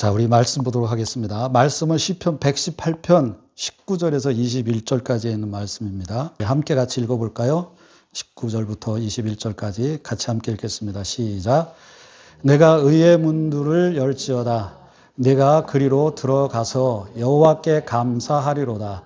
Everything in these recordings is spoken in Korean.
자, 우리 말씀 보도록 하겠습니다. 말씀은 시편 118편 19절에서 21절까지 있는 말씀입니다. 함께 같이 읽어볼까요? 19절부터 21절까지 같이 함께 읽겠습니다. 시작. 내가 의의 문들을 열지어다. 내가 그리로 들어가서 여호와께 감사하리로다.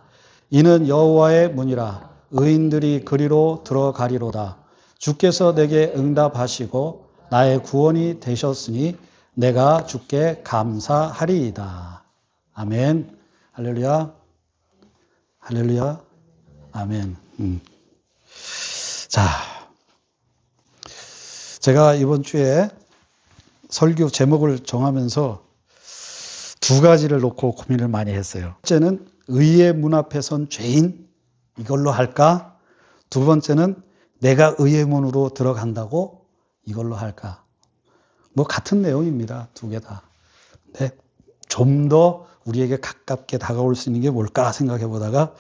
이는 여호와의 문이라. 의인들이 그리로 들어가리로다. 주께서 내게 응답하시고 나의 구원이 되셨으니 내가 주께 감사하리이다. 아멘. 할렐루야. 할렐루야. 아멘. 자, 제가 이번 주에 설교 제목을 정하면서 두 가지를 놓고 고민을 많이 했어요. 첫째는 의의 문 앞에 선 죄인, 이걸로 할까? 두 번째는 내가 의의 문으로 들어간다고, 이걸로 할까? 뭐 같은 내용입니다. 두 개 다. 근데 좀 더 우리에게 가깝게 다가올 수 있는 게 뭘까 생각해 보다가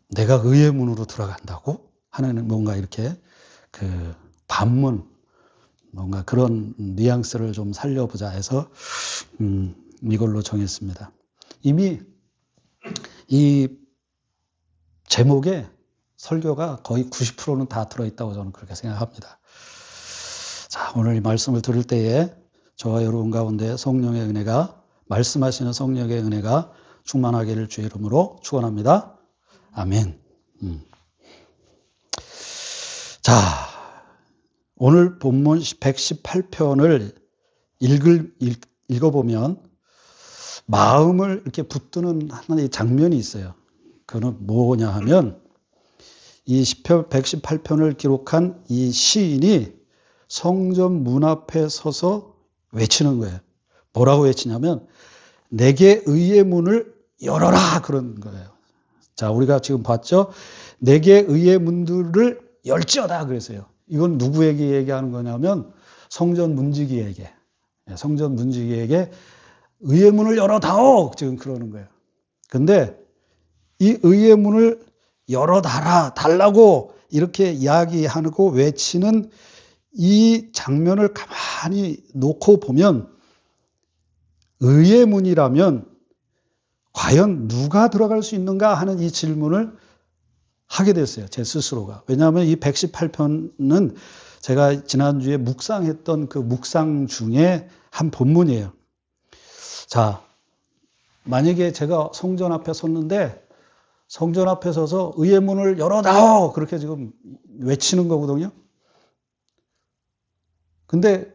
내가 의의 문으로 들어간다고 하는 뭔가 이렇게 그 반문, 뭔가 그런 뉘앙스를 좀 살려보자 해서 이걸로 정했습니다. 이미 이 제목에 설교가 거의 90%는 다 들어있다고 저는 그렇게 생각합니다. 자, 오늘 이 말씀을 들을 때에 저와 여러분 가운데 성령의 은혜가, 말씀하시는 성령의 은혜가 충만하기를 주의 이름으로 축원합니다. 아멘. 자, 오늘 본문 118편을 읽어보면 마음을 이렇게 붙드는 하나의 장면이 있어요. 그건 뭐냐 하면 이 시편 118편을 기록한 이 시인이 성전 문 앞에 서서 외치는 거예요. 뭐라고 외치냐면 내게 의의 문을 열어라, 그런 거예요. 자, 우리가 지금 봤죠? 내게 의의 문들을 열지어다 그랬어요. 이건 누구에게 얘기하는 거냐면 성전 문지기에게, 성전 문지기에게 의의 문을 열어다오, 지금 그러는 거예요. 근데 이 의의 문을 열어달라고 이렇게 이야기하고 외치는 이 장면을 가만히 놓고 보면 의의 문이라면 과연 누가 들어갈 수 있는가 하는 이 질문을 하게 됐어요. 제 스스로가. 왜냐하면 이 118편은 제가 지난주에 묵상했던 그 묵상 중에 한 본문이에요. 자, 만약에 제가 성전 앞에 섰는데 성전 앞에 서서 의의 문을 열어다오, 그렇게 지금 외치는 거거든요. 근데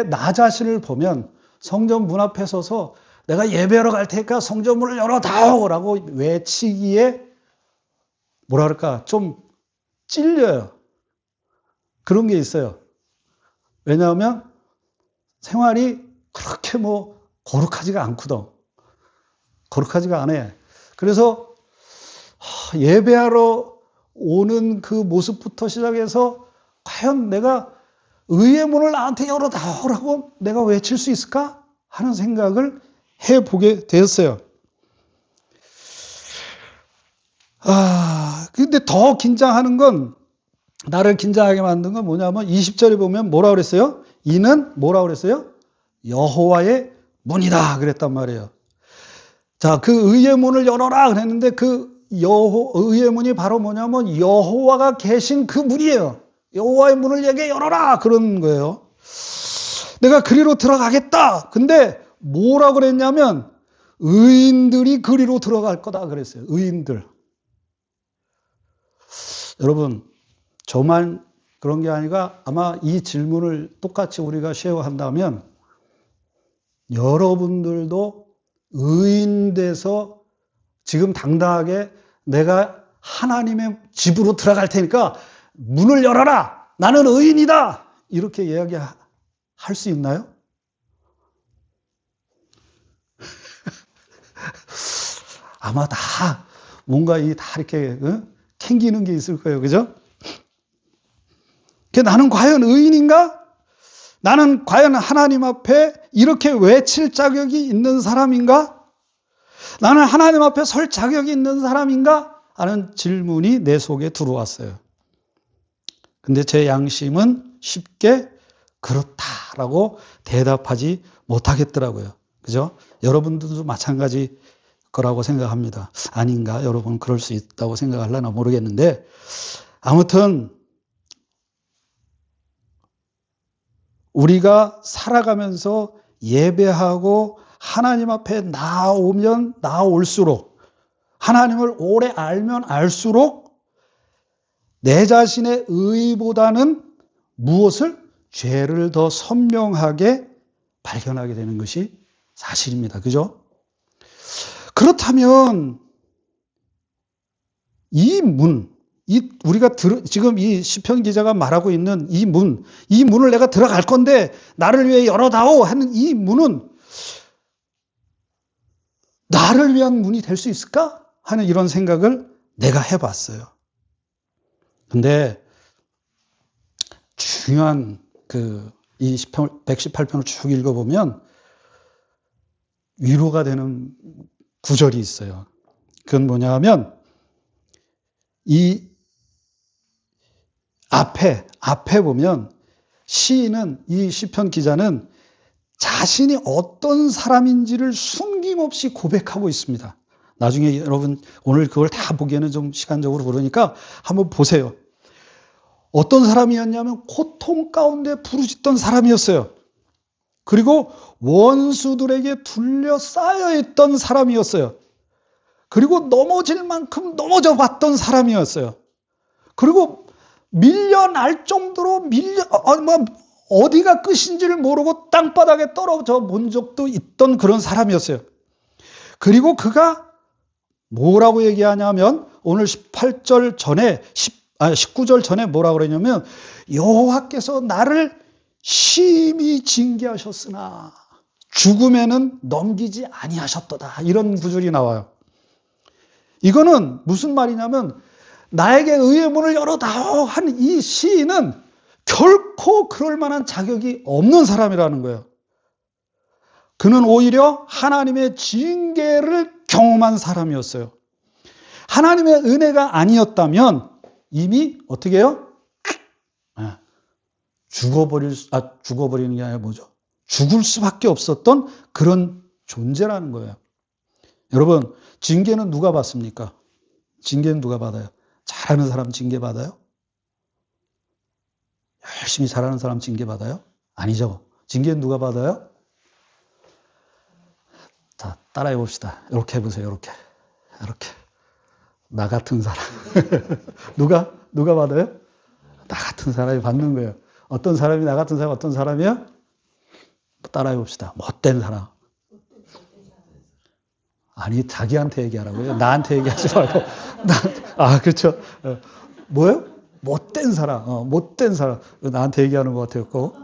나 자신을 보면 성전 문 앞에 서서 내가 예배하러 갈 테니까 성전 문을 열어다오라고 외치기에 뭐라 그럴까, 좀 찔려요. 그런 게 있어요. 왜냐하면 생활이 그렇게 뭐 거룩하지가 않거든. 거룩하지가 않아. 그래서 예배하러 오는 그 모습부터 시작해서 과연 내가 의의 문을 나한테 열어다오라고 내가 외칠 수 있을까 하는 생각을 해보게 되었어요. 근데 더 긴장하는 건, 나를 긴장하게 만든 건 뭐냐면 20절에 보면 뭐라 그랬어요? 이는 뭐라 그랬어요? 여호와의 문이다 그랬단 말이에요. 자, 그 의의 문을 열어라 그랬는데 그 의의 문이 바로 뭐냐면 여호와가 계신 그 문이에요. 여호와의 문을 내게 열어라, 그런 거예요. 내가 그리로 들어가겠다. 근데 뭐라고 그랬냐면 의인들이 그리로 들어갈 거다 그랬어요. 의인들. 여러분, 저만 그런 게 아니라 아마 이 질문을 똑같이 우리가 쉐어한다면 여러분들도 의인 돼서 지금 당당하게 내가 하나님의 집으로 들어갈 테니까 문을 열어라, 나는 의인이다, 이렇게 이야기할 수 있나요? 아마 다 뭔가 다 이렇게 캥기는 게 있을 거예요. 그죠? 나는 과연 의인인가? 나는 과연 하나님 앞에 이렇게 외칠 자격이 있는 사람인가? 나는 하나님 앞에 설 자격이 있는 사람인가? 하는 질문이 내 속에 들어왔어요. 근데 제 양심은 쉽게 그렇다라고 대답하지 못하겠더라고요. 그죠? 여러분들도 마찬가지 거라고 생각합니다. 아닌가? 여러분 그럴 수 있다고 생각하려나 모르겠는데 아무튼 우리가 살아가면서 예배하고 하나님 앞에 나오면 나올수록 하나님을 오래 알면 알수록 내 자신의 의보다는 무엇을? 죄를 더 선명하게 발견하게 되는 것이 사실입니다. 그죠? 그렇다면 우리가 지금 이 시편 기자가 말하고 있는 이 문을 내가 들어갈 건데 나를 위해 열어다오 하는 이 문은 나를 위한 문이 될 수 있을까? 하는 이런 생각을 내가 해봤어요. 근데 중요한 이 118편을 쭉 읽어보면 위로가 되는 구절이 있어요. 그건 뭐냐 하면 이 앞에 보면 시인은 이 시편 기자는 자신이 어떤 사람인지를 숨김없이 고백하고 있습니다. 나중에 여러분 오늘 그걸 다 보기에는 좀 시간적으로 그러니까 한번 보세요. 어떤 사람이었냐면 고통 가운데 부르짖던 사람이었어요. 그리고 원수들에게 둘러싸여 있던 사람이었어요. 그리고 넘어질 만큼 넘어져 봤던 사람이었어요. 그리고 밀려날 정도로 어디가 끝인지를 모르고 땅바닥에 떨어져 본 적도 있던 그런 사람이었어요. 그리고 그가 뭐라고 얘기하냐면 오늘 18절 전에 19절 전에 뭐라고 그러냐면 여호와께서 나를 심히 징계하셨으나 죽음에는 넘기지 아니하셨도다. 이런 구절이 나와요. 이거는 무슨 말이냐면 나에게 의의 문을 열어다오 한 이 시인은 결코 그럴 만한 자격이 없는 사람이라는 거예요. 그는 오히려 하나님의 징계를 경험한 사람이었어요. 하나님의 은혜가 아니었다면 이미 어떻게 해요? 죽어버리는 게 아니라 뭐죠? 죽을 수밖에 없었던 그런 존재라는 거예요. 여러분, 징계는 누가 받습니까? 징계는 누가 받아요? 잘하는 사람 징계 받아요? 열심히 잘하는 사람 징계 받아요? 아니죠. 징계는 누가 받아요? 자, 따라해 봅시다. 이렇게 해보세요. 이렇게. 나 같은 사람. 누가 받아요? 나 같은 사람이 받는 거예요. 어떤 사람이 나 같은 사람, 어떤 사람이요? 따라해 봅시다. 못된 사람. 아니, 자기한테 얘기하라고요. 나한테 얘기하지 말고. 그렇죠. 뭐요? 못된 사람. 못된 사람. 나한테 얘기하는 것 같았고.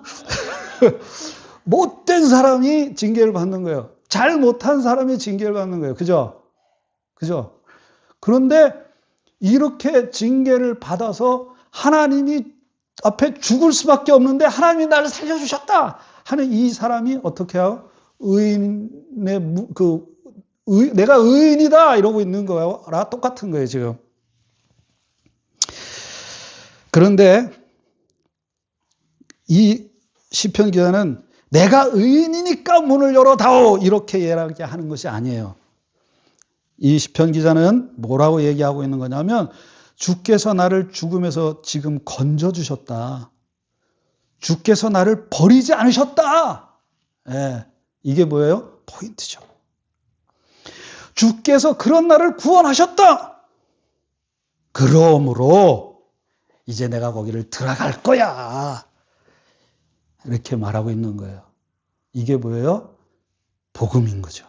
못된 사람이 징계를 받는 거예요. 잘 못한 사람이 징계를 받는 거예요. 그죠? 그런데 이렇게 징계를 받아서 하나님이 앞에 죽을 수밖에 없는데 하나님이 나를 살려주셨다 하는 이 사람이 어떻게 하고 내가 의인이다 이러고 있는 거랑 똑같은 거예요, 지금. 그런데 이 시편 기자는 내가 의인이니까 문을 열어다오 이렇게 이야기하는 것이 아니에요. 이 시편 기자는 뭐라고 얘기하고 있는 거냐면 주께서 나를 죽음에서 지금 건져주셨다. 주께서 나를 버리지 않으셨다. 이게 뭐예요? 포인트죠. 주께서 그런 나를 구원하셨다. 그러므로 이제 내가 거기를 들어갈 거야. 이렇게 말하고 있는 거예요. 이게 뭐예요? 복음인 거죠.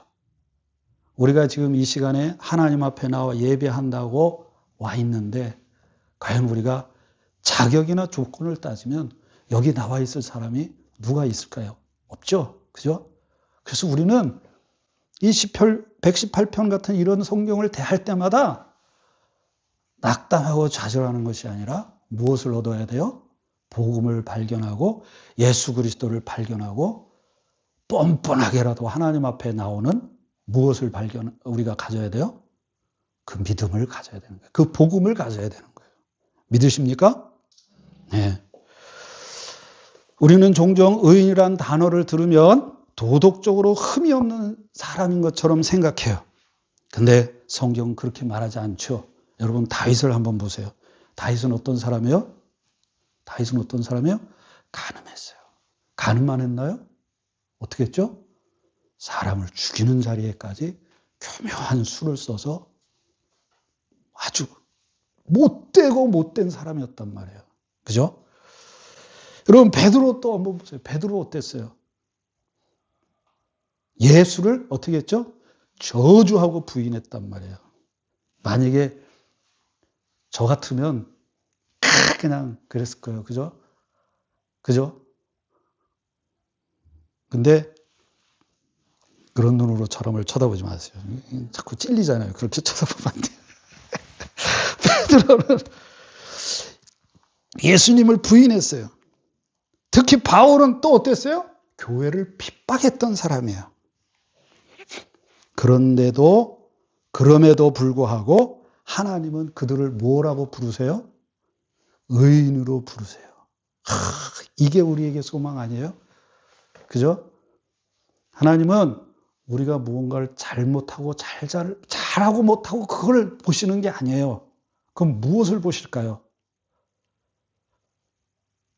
우리가 지금 이 시간에 하나님 앞에 나와 예배한다고 와 있는데 과연 우리가 자격이나 조건을 따지면 여기 나와 있을 사람이 누가 있을까요? 없죠. 그죠? 그래서 우리는 이 시편 118편 같은 이런 성경을 대할 때마다 낙담하고 좌절하는 것이 아니라 무엇을 얻어야 돼요? 복음을 발견하고 예수 그리스도를 발견하고 뻔뻔하게라도 하나님 앞에 나오는 무엇을 우리가 가져야 돼요? 그 믿음을 가져야 되는 거예요. 그 복음을 가져야 되는 거예요. 믿으십니까? 네. 우리는 종종 의인이란 단어를 들으면 도덕적으로 흠이 없는 사람인 것처럼 생각해요. 근데 성경은 그렇게 말하지 않죠. 여러분 다윗을 한번 보세요. 다윗은 어떤 사람이에요? 다윗은 어떤 사람이에요? 간음했어요. 간음만 했나요? 어떻게 했죠? 사람을 죽이는 자리에까지 교묘한 수를 써서 아주 못되고 못된 사람이었단 말이에요. 그죠? 여러분 베드로 또 한번 보세요. 베드로 어땠어요? 예수를 어떻게 했죠? 저주하고 부인했단 말이에요. 만약에 저 같으면 그냥 그랬을 거예요. 그죠? 그죠? 근데 그런 눈으로 저를 쳐다보지 마세요. 자꾸 찔리잖아요. 그렇게 쳐다보면 안 돼요. 베드로는 예수님을 부인했어요. 특히 바울은 또 어땠어요? 교회를 핍박했던 사람이에요. 그럼에도 불구하고 하나님은 그들을 뭐라고 부르세요? 의인으로 부르세요. 이게 우리에게 소망 아니에요? 그죠? 하나님은 우리가 무언가를 잘못하고 잘하고 못하고 그걸 보시는 게 아니에요. 그럼 무엇을 보실까요?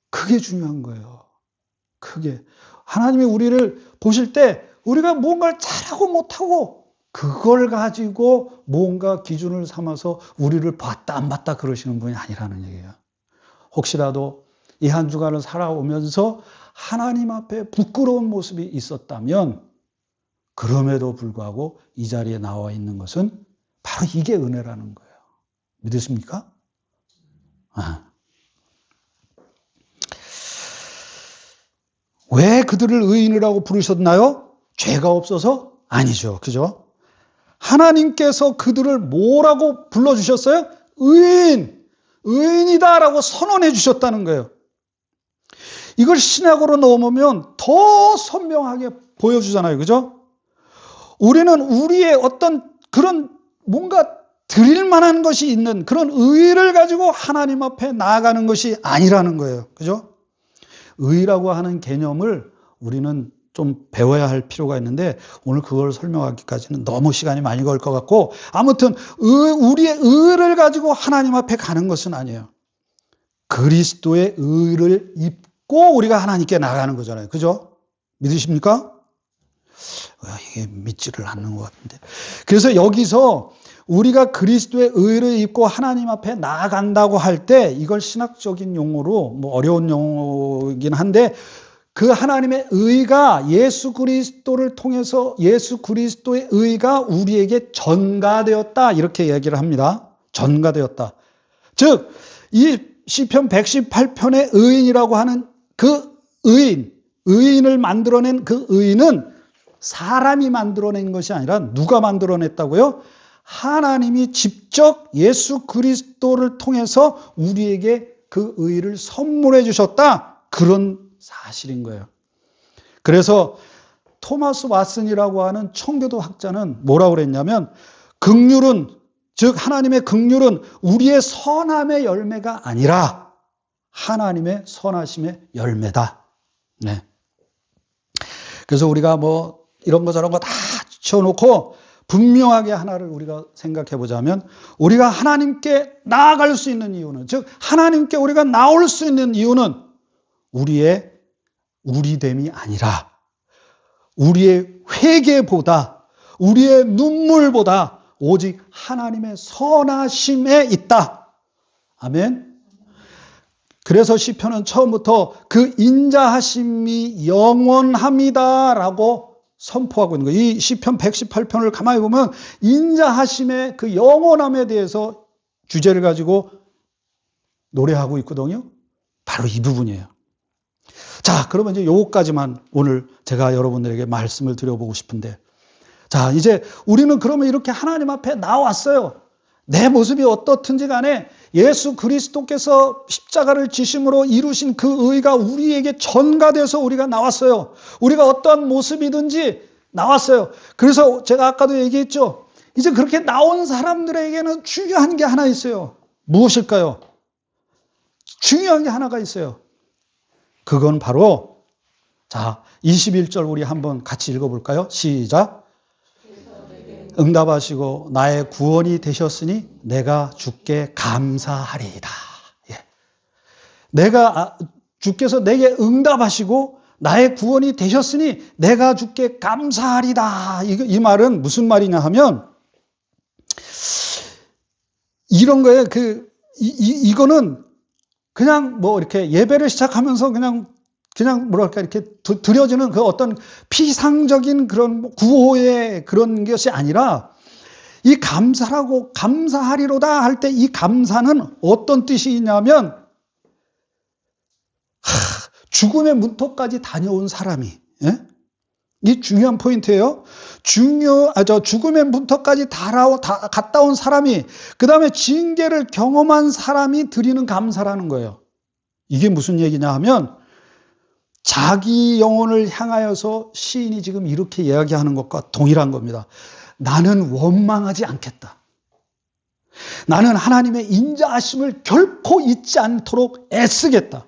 그게 중요한 거예요. 그게. 하나님이 우리를 보실 때 우리가 무언가를 잘하고 못하고 그걸 가지고 무언가 기준을 삼아서 우리를 봤다 안 봤다 그러시는 분이 아니라는 얘기예요. 혹시라도 이 한 주간을 살아오면서 하나님 앞에 부끄러운 모습이 있었다면 그럼에도 불구하고 이 자리에 나와 있는 것은 바로 이게 은혜라는 거예요. 믿으십니까? 왜 그들을 의인이라고 부르셨나요? 죄가 없어서? 아니죠. 그죠? 하나님께서 그들을 뭐라고 불러주셨어요? 의인이다라고 선언해 주셨다는 거예요. 이걸 신약으로 넣으면 더 선명하게 보여주잖아요. 그죠? 우리는 우리의 어떤 그런 뭔가 드릴 만한 것이 있는 그런 의의를 가지고 하나님 앞에 나아가는 것이 아니라는 거예요. 그죠? 의라고 하는 개념을 우리는 좀 배워야 할 필요가 있는데 오늘 그걸 설명하기까지는 너무 시간이 많이 걸 것 같고 아무튼 우리의 의를 가지고 하나님 앞에 가는 것은 아니에요. 그리스도의 의를 입고 우리가 하나님께 나가는 거잖아요. 그죠? 믿으십니까? 이게 믿지를 않는 것 같은데. 그래서 여기서 우리가 그리스도의 의를 입고 하나님 앞에 나아간다고 할 때 이걸 신학적인 용어로 뭐 어려운 용어이긴 한데 그 하나님의 의가 예수 그리스도를 통해서 예수 그리스도의 의가 우리에게 전가되었다 이렇게 얘기를 합니다. 전가되었다. 즉 이 시편 118편의 의인이라고 하는 그 의인을 만들어낸 그 의인은 사람이 만들어낸 것이 아니라 누가 만들어냈다고요? 하나님이 직접 예수 그리스도를 통해서 우리에게 그 의를 선물해 주셨다. 그런 사실인 거예요. 그래서 토마스 왓슨이라고 하는 청교도 학자는 뭐라고 그랬냐면 긍휼은 즉 하나님의 긍휼은 우리의 선함의 열매가 아니라 하나님의 선하심의 열매다. 네. 그래서 우리가 뭐 이런 거 저런 거 다 쳐놓고 분명하게 하나를 우리가 생각해 보자면 우리가 하나님께 나아갈 수 있는 이유는 즉 하나님께 우리가 나올 수 있는 이유는 우리의 우리됨이 아니라 우리의 회개보다 우리의 눈물보다 오직 하나님의 선하심에 있다. 아멘. 그래서 시편은 처음부터 그 인자하심이 영원합니다라고 선포하고 있는 거예요. 이 시편 118편을 가만히 보면 인자하심의 그 영원함에 대해서 주제를 가지고 노래하고 있거든요. 바로 이 부분이에요. 자, 그러면 이제 요거까지만 오늘 제가 여러분들에게 말씀을 드려보고 싶은데 자, 이제 우리는 그러면 이렇게 하나님 앞에 나왔어요. 내 모습이 어떻든지 간에 예수 그리스도께서 십자가를 지심으로 이루신 그 의가 우리에게 전가돼서 우리가 나왔어요. 우리가 어떠한 모습이든지 나왔어요. 그래서 제가 아까도 얘기했죠. 이제 그렇게 나온 사람들에게는 중요한 게 하나 있어요. 무엇일까요? 중요한 게 하나가 있어요. 그건 바로, 자, 21절 우리 한번 같이 읽어볼까요? 시작. 응답하시고 나의 구원이 되셨으니 내가 주께 감사하리이다. 예. 주께서 내게 응답하시고 나의 구원이 되셨으니 내가 주께 감사하리다. 이 말은 무슨 말이냐 하면, 이런 거예요. 이거는 그냥 뭐 이렇게 예배를 시작하면서 그냥 뭐랄까 이렇게 드려지는 그 어떤 피상적인 그런 구호의 그런 것이 아니라, 이 감사라고 감사하리로다 할 때 이 감사는 어떤 뜻이 있냐면, 죽음의 문턱까지 다녀온 사람이, 예? 이 중요한 포인트예요. 죽음의 문턱까지 갔다 온 사람이, 그 다음에 징계를 경험한 사람이 드리는 감사라는 거예요. 이게 무슨 얘기냐 하면, 자기 영혼을 향하여서 시인이 지금 이렇게 이야기하는 것과 동일한 겁니다. 나는 원망하지 않겠다. 나는 하나님의 인자하심을 결코 잊지 않도록 애쓰겠다.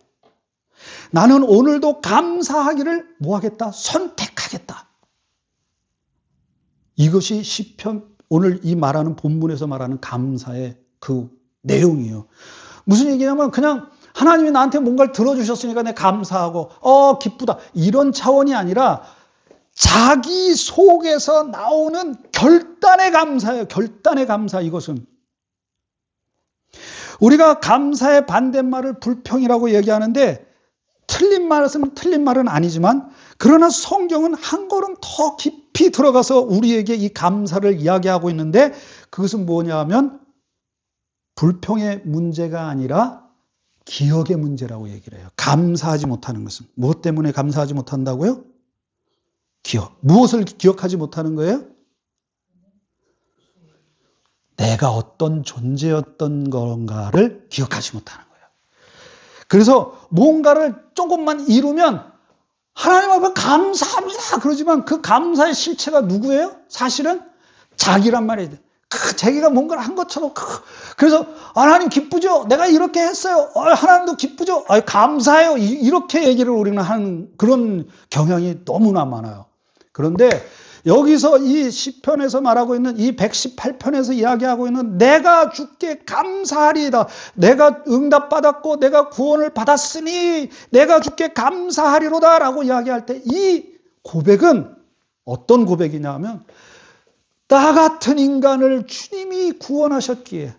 나는 오늘도 감사하기를 뭐하겠다? 선택하겠다. 이것이 시편, 오늘 이 말하는 본문에서 말하는 감사의 그 내용이에요. 무슨 얘기냐면, 그냥 하나님이 나한테 뭔가를 들어주셨으니까 내가 감사하고 기쁘다, 이런 차원이 아니라 자기 속에서 나오는 결단의 감사예요. 결단의 감사. 이것은 우리가 감사의 반대말을 불평이라고 얘기하는데, 틀린 말은 아니지만, 그러나 성경은 한 걸음 더 깊이 들어가서 우리에게 이 감사를 이야기하고 있는데, 그것은 뭐냐 하면 불평의 문제가 아니라 기억의 문제라고 얘기를 해요. 감사하지 못하는 것은. 무엇 때문에 감사하지 못한다고요? 기억. 무엇을 기억하지 못하는 거예요? 내가 어떤 존재였던 건가를 기억하지 못하는 거예요. 그래서 뭔가를 조금만 이루면 하나님 앞에 감사합니다 그러지만, 그 감사의 실체가 누구예요? 사실은 자기란 말이에요. 자기가 뭔가를 한 것처럼. 그래서 하나님 기쁘죠? 내가 이렇게 했어요. 하나님도 기쁘죠? 감사해요. 이렇게 얘기를 우리는 하는 그런 경향이 너무나 많아요. 그런데 여기서 이 시편에서 말하고 있는, 이 118편에서 이야기하고 있는 내가 주께 감사하리이다, 내가 응답받았고 내가 구원을 받았으니 내가 주께 감사하리로다 라고 이야기할 때, 이 고백은 어떤 고백이냐 하면, 나 같은 인간을 주님이 구원하셨기에,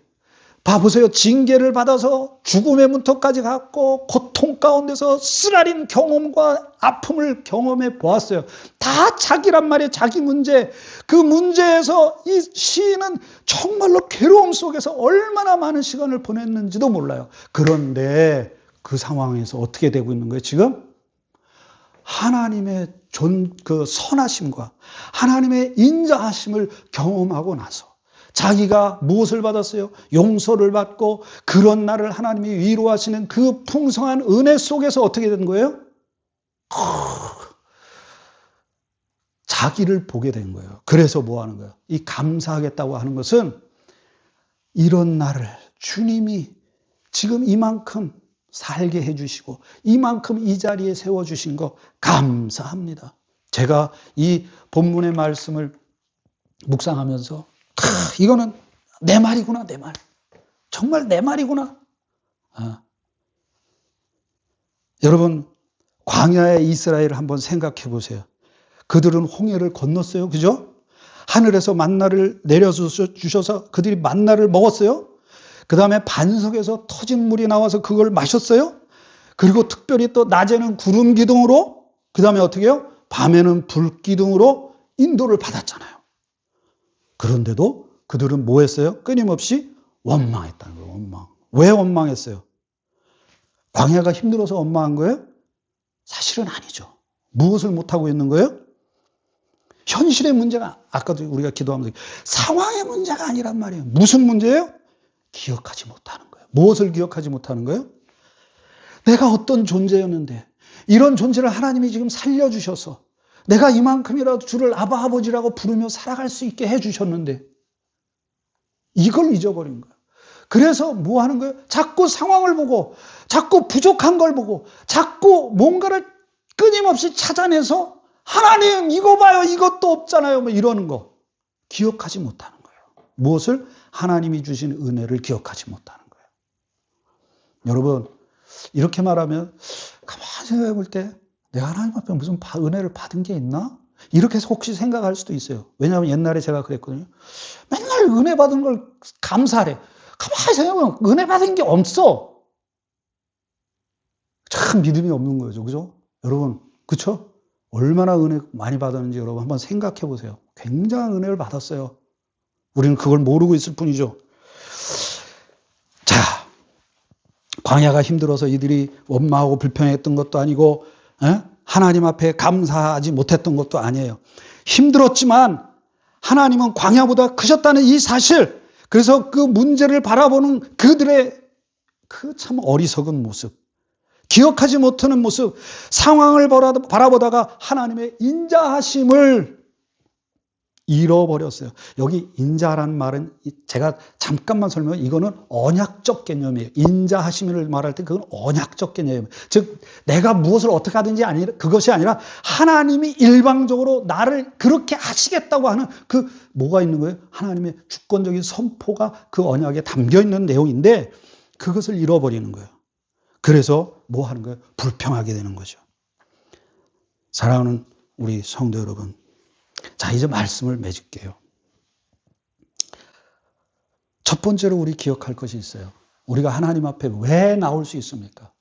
봐보세요. 징계를 받아서 죽음의 문턱까지 갔고 고통 가운데서 쓰라린 경험과 아픔을 경험해 보았어요. 다 자기란 말이에요. 자기 문제. 그 문제에서 이 시인은 정말로 괴로움 속에서 얼마나 많은 시간을 보냈는지도 몰라요. 그런데 그 상황에서 어떻게 되고 있는 거예요? 지금 하나님의 그 선하심과 하나님의 인자하심을 경험하고 나서 자기가 무엇을 받았어요? 용서를 받고 그런 나를 하나님이 위로하시는 그 풍성한 은혜 속에서 어떻게 된 거예요? 자기를 보게 된 거예요. 그래서 뭐 하는 거예요? 이 감사하겠다고 하는 것은, 이런 나를 주님이 지금 이만큼 살게 해주시고 이만큼 이 자리에 세워주신 거 감사합니다. 제가 이 본문의 말씀을 묵상하면서 이거는 내 말이구나, 내 말. 정말 내 말이구나. 여러분, 광야의 이스라엘을 한번 생각해 보세요. 그들은 홍해를 건넜어요. 그죠? 하늘에서 만나를 내려주셔서 그들이 만나를 먹었어요. 그 다음에 반석에서 터진 물이 나와서 그걸 마셨어요. 그리고 특별히 또 낮에는 구름 기둥으로, 그 다음에 어떻게 해요? 밤에는 불 기둥으로 인도를 받았잖아요. 그런데도 그들은 뭐 했어요? 끊임없이 원망했다는 거예요. 원망. 왜 원망했어요? 광야가 힘들어서 원망한 거예요? 사실은 아니죠. 무엇을 못하고 있는 거예요? 현실의 문제가, 아까도 우리가 기도하면서 상황의 문제가 아니란 말이에요. 무슨 문제예요? 기억하지 못하는 거예요. 무엇을 기억하지 못하는 거예요? 내가 어떤 존재였는데 이런 존재를 하나님이 지금 살려주셔서 내가 이만큼이라도 주를 아바 아버지라고 부르며 살아갈 수 있게 해주셨는데 이걸 잊어버린 거예요. 그래서 뭐 하는 거예요? 자꾸 상황을 보고, 자꾸 부족한 걸 보고, 자꾸 뭔가를 끊임없이 찾아내서 하나님 이거 봐요, 이것도 없잖아요, 뭐 이러는 거 기억하지 못하는 거예요. 무엇을? 하나님이 주신 은혜를 기억하지 못하는 거예요. 여러분, 이렇게 말하면 가만히 생각해 볼 때 내가 하나님 앞에 무슨 은혜를 받은 게 있나? 이렇게 혹시 생각할 수도 있어요. 왜냐하면 옛날에 제가 그랬거든요. 맨날 은혜 받은 걸 감사하래. 가만히 생각해보면 은혜 받은 게 없어. 참 믿음이 없는 거죠. 그죠? 여러분, 그쵸? 얼마나 은혜 많이 받았는지 여러분 한번 생각해 보세요. 굉장한 은혜를 받았어요. 우리는 그걸 모르고 있을 뿐이죠. 자, 광야가 힘들어서 이들이 원망하고 불평했던 것도 아니고, 하나님 앞에 감사하지 못했던 것도 아니에요. 힘들었지만 하나님은 광야보다 크셨다는 이 사실, 그래서 그 문제를 바라보는 그들의 그 참 어리석은 모습, 기억하지 못하는 모습, 상황을 바라보다가 하나님의 인자하심을 잃어버렸어요. 여기 인자라는 말은 제가 잠깐만 설명해, 이거는 언약적 개념이에요. 인자하심을 말할 때 그건 언약적 개념이에요. 즉 내가 무엇을 어떻게 하든지 그것이 아니라 하나님이 일방적으로 나를 그렇게 하시겠다고 하는 그 뭐가 있는 거예요? 하나님의 주권적인 선포가 그 언약에 담겨 있는 내용인데 그것을 잃어버리는 거예요. 그래서 뭐 하는 거예요? 불평하게 되는 거죠. 사랑하는 우리 성도 여러분, 자, 이제 말씀을 맺을게요. 첫 번째로 우리 기억할 것이 있어요. 우리가 하나님 앞에 왜 나올 수 있습니까?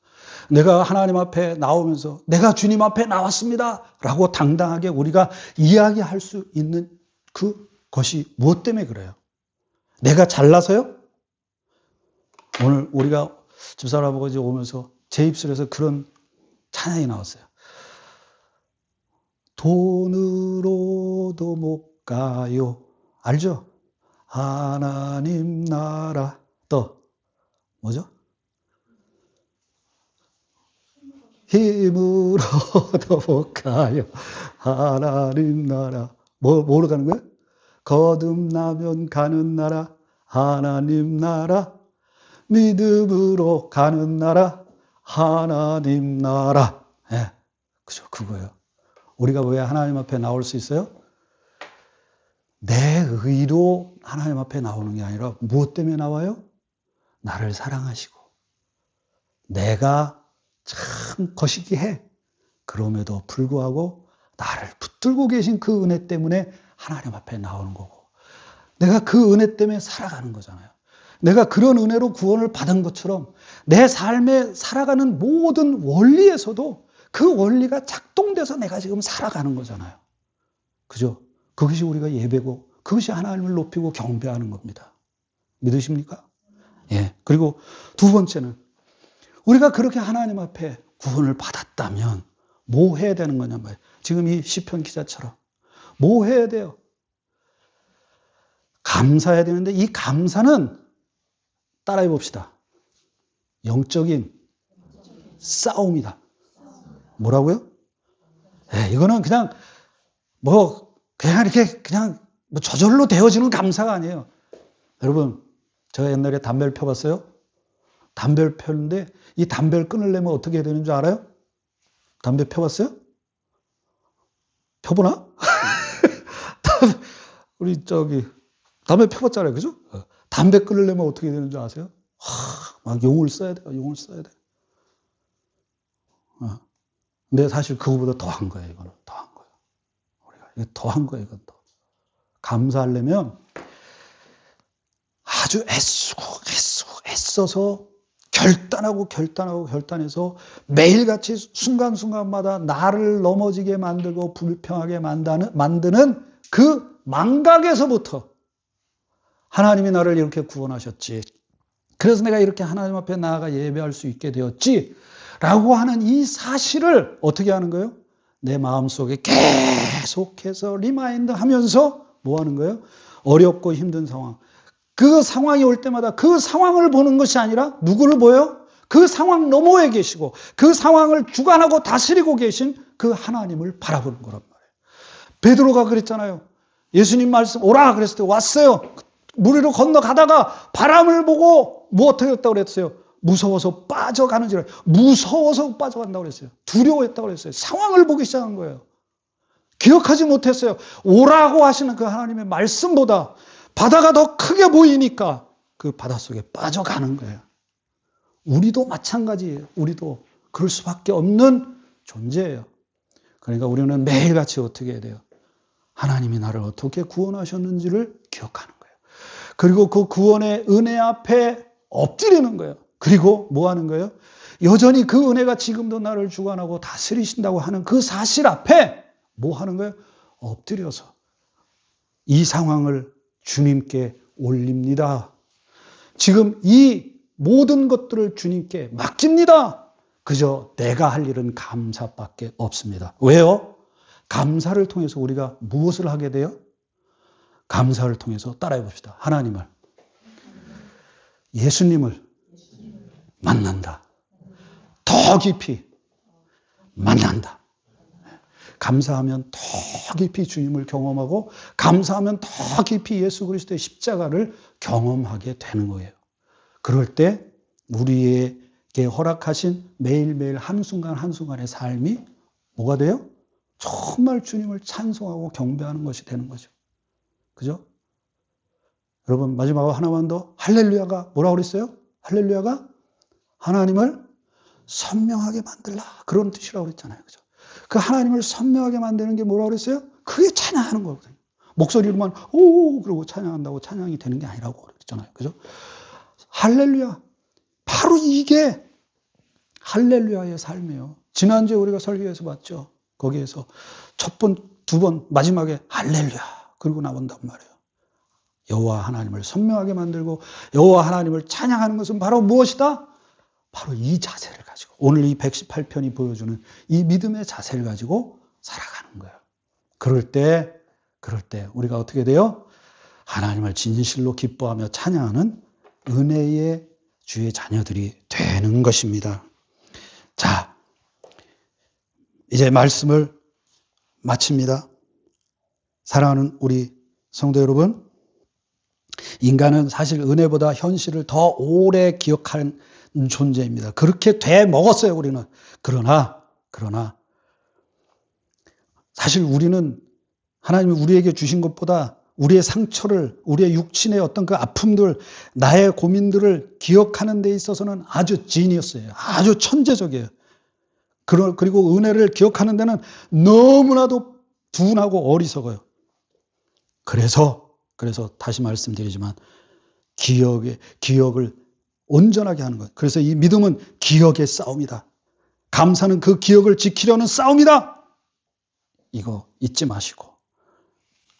내가 하나님 앞에 나오면서 내가 주님 앞에 나왔습니다 라고 당당하게 우리가 이야기할 수 있는 그것이 무엇 때문에 그래요? 내가 잘나서요? 오늘 우리가 집사람하고 이제 오면서 제 입술에서 그런 찬양이 나왔어요. 돈으로도 못 가요. 알죠? 하나님 나라. 또 뭐죠? 힘으로도 못 가요. 하나님 나라. 뭐로 가는 거예요? 거듭나면 가는 나라. 하나님 나라. 믿음으로 가는 나라. 하나님 나라. 예, 그죠, 그거예요. 우리가 왜 하나님 앞에 나올 수 있어요? 내 의로 하나님 앞에 나오는 게 아니라 무엇 때문에 나와요? 나를 사랑하시고 내가 참 거시기해. 그럼에도 불구하고 나를 붙들고 계신 그 은혜 때문에 하나님 앞에 나오는 거고, 내가 그 은혜 때문에 살아가는 거잖아요. 내가 그런 은혜로 구원을 받은 것처럼 내 삶에 살아가는 모든 원리에서도 그 원리가 작동돼서 내가 지금 살아가는 거잖아요. 그죠? 그것이 우리가 예배고 그것이 하나님을 높이고 경배하는 겁니다. 믿으십니까? 예. 그리고 두 번째는 우리가 그렇게 하나님 앞에 구원을 받았다면 뭐 해야 되는 거냐 말이에요. 지금 이 시편 기자처럼 뭐 해야 돼요? 감사해야 되는데 이 감사는 따라해 봅시다. 영적인 싸움이다. 뭐라고요? 네, 이거는 그냥 이렇게 그냥 저절로 되어지는 감사가 아니에요. 여러분, 제가 옛날에 담배를 펴봤어요. 담배를 폈는데 이 담배를 끊으려면 어떻게 해야 되는 줄 알아요? 담배 펴봤어요? 펴보나? 우리 담배 펴봤잖아요, 그죠? 담배 끊으려면 어떻게 되는 줄 아세요? 막 용을 써야 돼요. 용을 써야 돼. 근데 사실 그거보다 더한 거예요. 이거는 더한 거예요. 우리가 더한 거예요. 이건 더. 감사하려면 아주 애써서 결단해서 매일같이 순간순간마다 나를 넘어지게 만들고 불평하게 만드는 그 망각에서부터 하나님이 나를 이렇게 구원하셨지. 그래서 내가 이렇게 하나님 앞에 나아가 예배할 수 있게 되었지. 라고 하는 이 사실을 어떻게 하는 거예요? 내 마음속에 계속해서 리마인드 하면서 뭐 하는 거예요? 어렵고 힘든 상황. 그 상황이 올 때마다 그 상황을 보는 것이 아니라 누구를 보여요? 그 상황 너머에 계시고 그 상황을 주관하고 다스리고 계신 그 하나님을 바라보는 거란 말이에요. 베드로가 그랬잖아요. 예수님 말씀 오라 그랬을 때 왔어요. 물 위로 건너가다가 바람을 보고 뭐 어떻게 했다고 그랬어요? 무서워서 빠져가는 줄 알아요. 무서워서 빠져간다고 그랬어요. 두려워했다고 그랬어요. 상황을 보기 시작한 거예요. 기억하지 못했어요. 오라고 하시는 그 하나님의 말씀보다 바다가 더 크게 보이니까 그 바닷속에 빠져가는 거예요. 우리도 마찬가지예요. 우리도 그럴 수밖에 없는 존재예요. 그러니까 우리는 매일같이 어떻게 해야 돼요? 하나님이 나를 어떻게 구원하셨는지를 기억하는 거예요. 그리고 그 구원의 은혜 앞에 엎드리는 거예요. 그리고 뭐 하는 거예요? 여전히 그 은혜가 지금도 나를 주관하고 다스리신다고 하는 그 사실 앞에 뭐 하는 거예요? 엎드려서 이 상황을 주님께 올립니다. 지금 이 모든 것들을 주님께 맡깁니다. 그저 내가 할 일은 감사밖에 없습니다. 왜요? 감사를 통해서 우리가 무엇을 하게 돼요? 감사를 통해서 따라해 봅시다. 하나님을, 예수님을 만난다. 더 깊이 만난다. 감사하면 더 깊이 주님을 경험하고 감사하면 더 깊이 예수 그리스도의 십자가를 경험하게 되는 거예요. 그럴 때 우리에게 허락하신 매일매일 한순간 한순간의 삶이 뭐가 돼요? 정말 주님을 찬송하고 경배하는 것이 되는 거죠. 그죠? 여러분 마지막으로 하나만 더. 할렐루야가 뭐라고 그랬어요? 할렐루야가 하나님을 선명하게 만들라. 그런 뜻이라고 그랬잖아요. 그죠? 그 하나님을 선명하게 만드는 게 뭐라고 그랬어요? 그게 찬양하는 거거든요. 목소리로만 오 그러고 찬양한다고 찬양이 되는 게 아니라고 그랬잖아요. 그죠? 할렐루야. 바로 이게 할렐루야의 삶이에요. 지난주에 우리가 설교에서 봤죠. 거기에서 첫 번, 두 번, 마지막에 할렐루야. 그러고 나온단 말이에요. 여호와 하나님을 선명하게 만들고 여호와 하나님을 찬양하는 것은 바로 무엇이다? 바로 이 자세를 가지고 오늘 이 118편이 보여주는 이 믿음의 자세를 가지고 살아가는 거예요. 그럴 때 우리가 어떻게 돼요? 하나님을 진실로 기뻐하며 찬양하는 은혜의 주의 자녀들이 되는 것입니다. 자, 이제 말씀을 마칩니다. 사랑하는 우리 성도 여러분, 인간은 사실 은혜보다 현실을 더 오래 기억하는 존재입니다. 그렇게 돼 먹었어요, 우리는. 그러나 사실 우리는 하나님이 우리에게 주신 것보다 우리의 상처를, 우리의 육신의 어떤 그 아픔들, 나의 고민들을 기억하는 데 있어서는 아주 지니어스예요. 아주 천재적이에요. 그리고 은혜를 기억하는 데는 너무나도 둔하고 어리석어요. 그래서 다시 말씀드리지만 기억을 온전하게 하는 것. 그래서 이 믿음은 기억의 싸움이다. 감사는 그 기억을 지키려는 싸움이다. 이거 잊지 마시고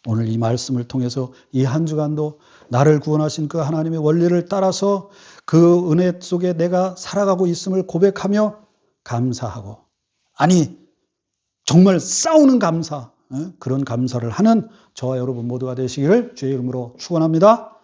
오늘 이 말씀을 통해서 이 한 주간도 나를 구원하신 그 하나님의 원리를 따라서 그 은혜 속에 내가 살아가고 있음을 고백하며 감사하고, 아니 정말 싸우는 감사, 그런 감사를 하는 저와 여러분 모두가 되시기를 주의 이름으로 축원합니다.